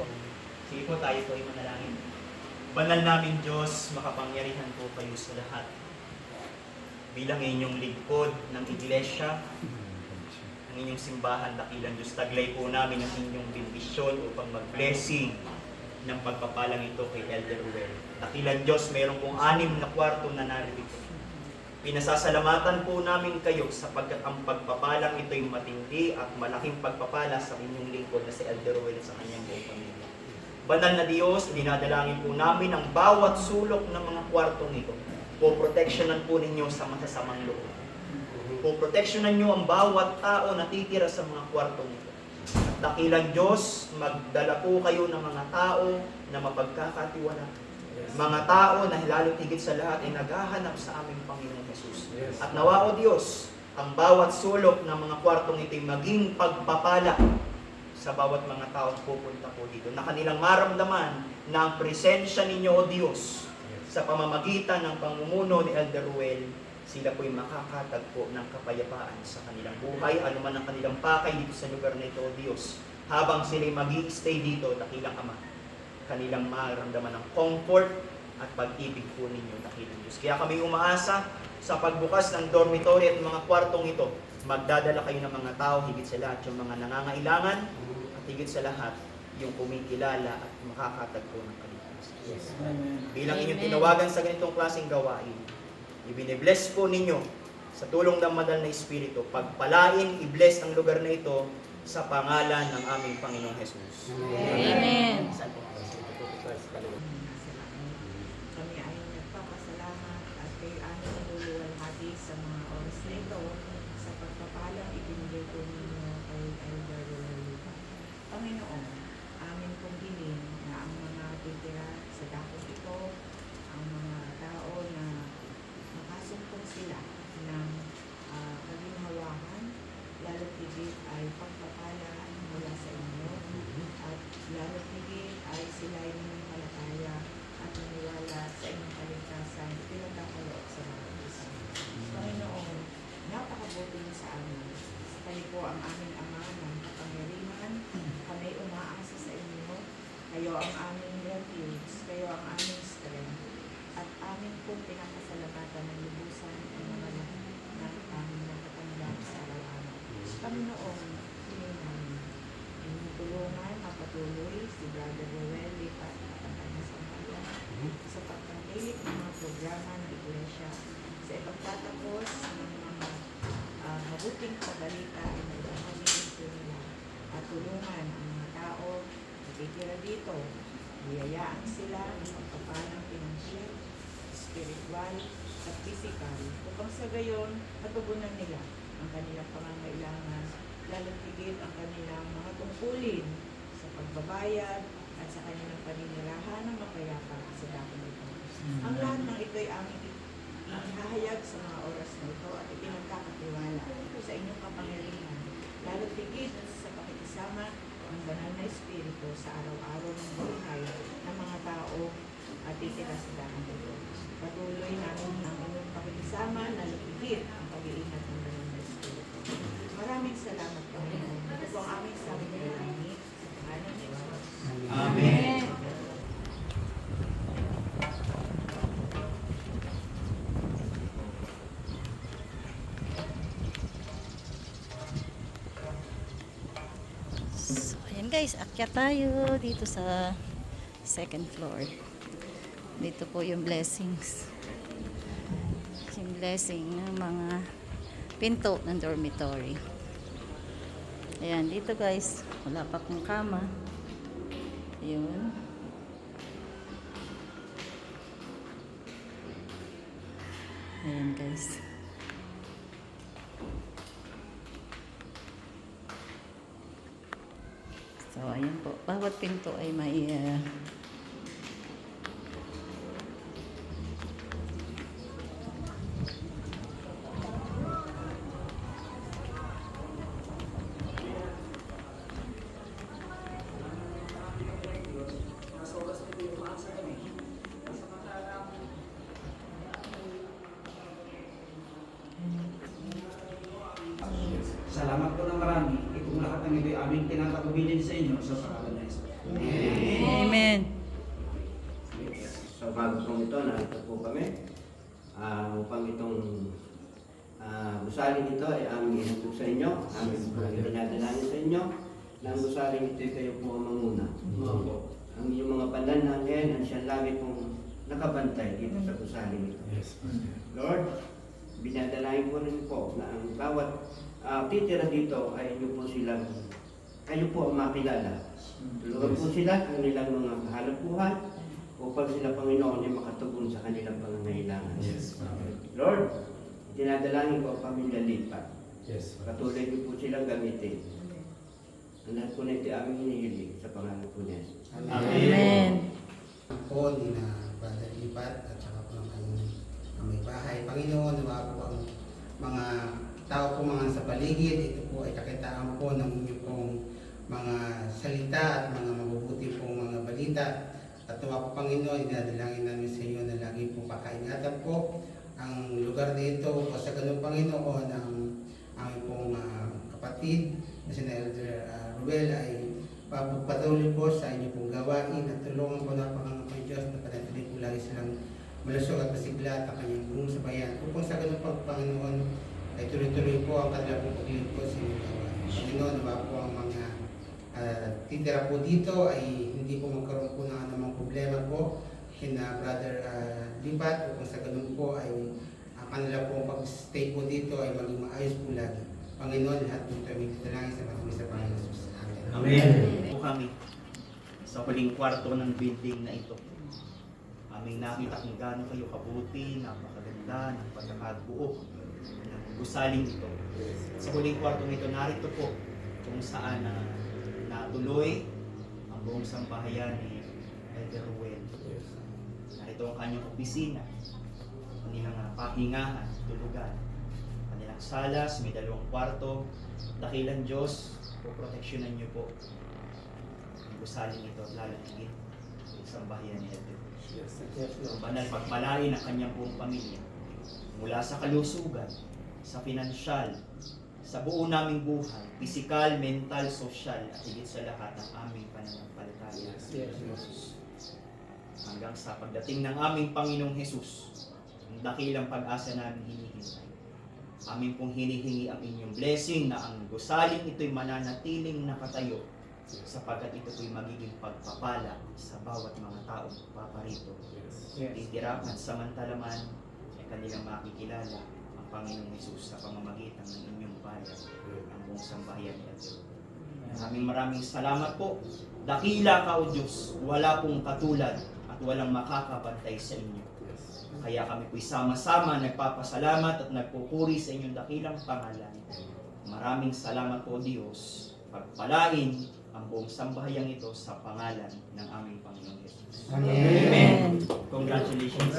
po. Sige po, tayo po ay manalangin. Banal namin Diyos, makapangyarihan po kayo sa lahat. Bilang inyong lingkod ng iglesia, ang inyong simbahan, dakilang Diyos, taglay po namin ang inyong bendisyon upang mag-blessing ng pagpapalang ito kay Elder Ruel. Dakilang Diyos, mayroon pong 6 na kwarto na narito. Pinasasalamatan po namin kayo sapagkat ang pagpapalang ito ay matindi at malaking pagpapala sa inyong lingkod na si Elder Ruel at sa kanyang buong pamilya. Banal na Diyos, dinadalangin po namin ang bawat sulok ng mga kwartong ito. Poproteksyonan po ninyo sa masasamang loob. Poproteksyonan nyo ang bawat tao na titira sa mga kwartong ito. At dakilang Diyos, magdala po kayo ng mga tao na mapagkakatiwala. Mga tao na lalo higit sa lahat ay naghahanap sa aming Panginoong Jesus. At nawa o Diyos, ang bawat sulok ng mga kwartong ito ay maging pagpapala sa bawat mga tao pupunta po dito, na kanilang maramdaman na ang presensya ninyo o Diyos sa pamamagitan ng pamumuno ni Elder Ruel, sila po'y makakatagpo ng kapayapaan sa kanilang buhay, anuman ang kanilang pakay dito sa lugar na ito o Diyos. Habang sila'y mag-i-stay dito, dakilang Ama, kanilang maramdaman ng comfort at pag-ibig po ninyo, dakilang Diyos. Kaya kami umaasa sa pagbukas ng dormitory at mga kwartong ito, magdadala kayo ng mga tao, higit sa lahat yung mga nangangailangan, at higit sa lahat yung kumikilala at makakatagpo ng kaligtasan. Yes. Bilang inyong tinawagan sa ganitong klaseng gawain, ibine-bless po ninyo sa tulong ng Banal na Espiritu, pagpalain, i-bless ang lugar na ito sa pangalan ng aming Panginoong Jesus. Amen. Kami ay nagpapasalamat at kay aming niluluwalhati sa mga oras na ito sa pagpapalang ibinigay po ninyo kay Elder Ruel. Panginoon, amin pong hiling na ang mga titira sa dakong ito, ang mga tao na makasumpong sila ng kaginhawahan, lalo higit ay pagpapalaan mula sa inyo, at lalo higit ay sila ay nananampalataya at naniwala sa inyong kaligtasan, pinagkakaloob sa mga isa. Panginoon, napakabuti niyo sa amin. Kayo po ang aming Ama ng kapangyarihan. Kami umaasa sa inyo. Kayo ang aming refuge. Kayo ang aming strength. At amin pong pinapasalamatan ng lubusan ang mga ng aming nakatanggap sa araw-araw. Panginoon, hiling namin. Inyong tulungan, mapatuloy si Brother Ruel, lipat at ang kanyang sambayan sa pagtangkilik ng mga programa ng Iglesia, sa ipagtatapos ng mga mabuting pabalita ay nagpapagiging po nila, at tulungan ang mga tao na titira dito, biyayaan sila ng pagpapalang pinansyal, spiritual at physical, upang sa gayon matugunan nila ang kanilang pangangailangan, lalo higit ang kanilang mga tungkulin sa pagbabayad at sa kanilang paninirahan ng mapayapa sa dakong ito. Ang lahat ng ito ay aming ihahayag sa mga oras na ito at ipinagkakatiwala sa inyong kapangyarihan, lalo higit sa pakikisama ng Banal na Espiritu sa araw-araw ng buhay ng mga tao at titira sa dakong ito. Patuloy namin ang inyong pakikisama, lalo higit ang pag-iingat ng Banal na Espiritu. Maraming salamat, Panginoon. Ito po ang aming sabi ng langit sa pangalan ni Jesus. Amen. So, ayan guys, akyat tayo dito sa second floor. Dito po yung blessings. Yung blessing ng mga pinto ng dormitory. Ayan, dito guys, wala pa akong kama. Ayun. Ayan guys. So, ayan po. Bawat pinto ay may Salamat po ng marami. Itong lahat ng ito ay aming tinatagubilin sa inyo sa pangalan ng Jesus. Amen. Sa bago pong ito, narito po kami upang itong gusaling ito ay aming ihatid sa inyo, aming dinadalangin sa inyo, na ang gusaling ito ay kayo po ang manguna. Ang inyong mga banal na anghel, ang siyang lagi pong nakabantay dito sa gusaling ito. Lord, binadalangin ko rin po na ang bawat titira dito ay kayo po ang makilala. Tulungan po sila ang nilang mga kahalap buhay upang sila, Panginoon, ay makatugon sa kanilang pangangailangan. Lord, dinadalangin ko ang pamilya Lipat. Patuloy niyo po silang gamitin. Ang lahat po na ito aming hinihiling sa pangalan po niya. Amen. Po ni na Brother Lipat at saka po ng kanyang may bahay. Panginoon, nawa po ang mga tao po mga sa paligid. Ito po ay kakitaan po ng inyong pong mga salita at mga mabubuti pong mga balita. At nawa po Panginoon, dinadalangin namin sa inyo na lagi po pakaingatan po ang lugar dito o sa ganun Panginoon ang aming pong kapatid na si Elder Ruel ay patuloy po sa inyo pong gawain at tulungan po na Panginoon Diyos na panatuloy po lagi silang malusog at masigla at ang kanyang buong sabayan upang sa ganun Panginoon ay tuloy-tuloy po ang kanilang pong paglingkod sa inyong gawain. Panginoon, nawa po ang mga titira po dito ay hindi po magkaroon po ng anumang problema po kina Brother Lipat upang sa ganun po ay ang kanila pong pag-stay po dito ay maging maayos po lagi. Panginoon, lahat po ito ay magdalangin sa matamis sa Panginoon Jesus. Amen. Amen. Po kami sa huling kwarto ng building na ito. Aming nakita kung gaano kayo kabuti, napakaganda ng pagkakabuo ng gusaling ito. Sa huling kwarto nito, narito po kung saan natuloy ang buong sambahayan ni Elder Ruel. Narito ang kanyang opisina, kanilang pahingahan, tulugan, kanilang salas, may 2 kwarto. Dakilan Diyos, poproteksyonan niyo po ang gusaling ito, lalo higit sa sambahayan ni Elder. Ang banal pagpalain ang kanyang buong pamilya mula sa kalusugan, sa pinansyal, sa buo naming buhay, pisikal, mental, sosyal, at higit sa lahat ang aming pananampalataya sa Jesus. Hanggang sa pagdating ng aming Panginoong Jesus, ang dakilang pag-asa namin hinihintay. Amin pong hinihingi ang inyong blessing na ang gusaling ito'y mananatiling nakatayo sapagkat ito po'y magiging pagpapala sa bawat mga taong paparito. Titira at samantalaman ay kanilang makikilala ang Panginoong Jesus sa pamamagitan ng inyong bayan, ang buong sambahayan ni Elder. Maraming salamat po. Dakila ka o Diyos, wala pong katulad at walang makakapantay sa inyo. Kaya kami po'y sama-sama nagpapasalamat at nagpupuri sa inyong dakilang pangalan. Maraming salamat po Diyos. Pagpalain ang buong sambahayang ito sa pangalan ng aming Panginoong Jesus. Amen. Congratulations.